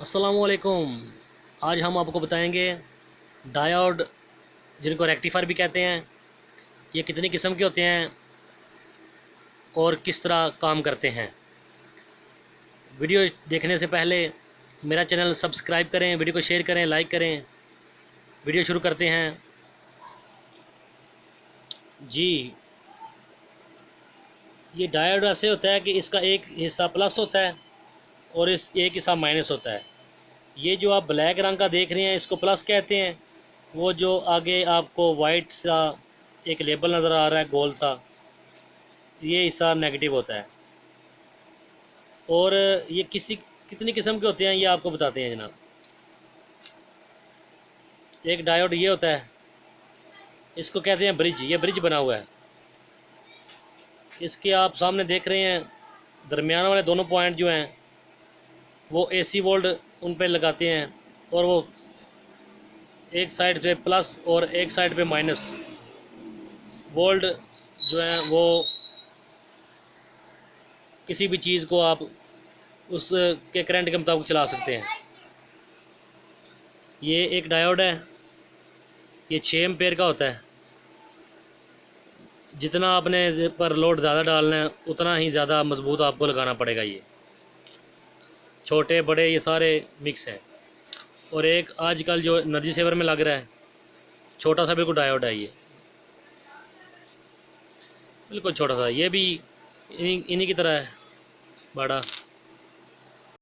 अस्सलामुअलैकुम। आज हम आपको बताएंगे डायोड, जिनको रेक्टिफायर भी कहते हैं, ये कितनी किस्म के होते हैं और किस तरह काम करते हैं। वीडियो देखने से पहले मेरा चैनल सब्सक्राइब करें, वीडियो को शेयर करें, लाइक करें। वीडियो शुरू करते हैं जी। ये डायोड ऐसे होता है कि इसका एक हिस्सा प्लस होता है और इस एक हिस्सा माइनस होता है। ये जो आप ब्लैक रंग का देख रहे हैं इसको प्लस कहते हैं। वो जो आगे आपको वाइट सा एक लेबल नज़र आ रहा है गोल सा, ये हिस्सा नेगेटिव होता है। और ये कितनी किस्म के होते हैं ये आपको बताते हैं जनाब। एक डायोड ये होता है, इसको कहते हैं ब्रिज। ये ब्रिज बना हुआ है। इसके आप सामने देख रहे हैं दरमियान वाले दोनों पॉइंट जो हैं वो AC वोल्ट उन पर लगाते हैं, और वो एक साइड पे प्लस और एक साइड पे माइनस वोल्ट जो है वो किसी भी चीज़ को आप उसके करंट के मुताबिक चला सकते हैं। ये एक डायोड है, ये 6 एम्पेयर का होता है। जितना आपने पर लोड ज़्यादा डालना है उतना ही ज़्यादा मजबूत आपको लगाना पड़ेगा। ये छोटे बड़े ये सारे मिक्स है। और एक आजकल जो एनर्जी सेवर में लग रहा है छोटा सा बिल्कुल डायोड है, ये बिल्कुल छोटा सा, ये भी इन्हीं की तरह है बड़ा।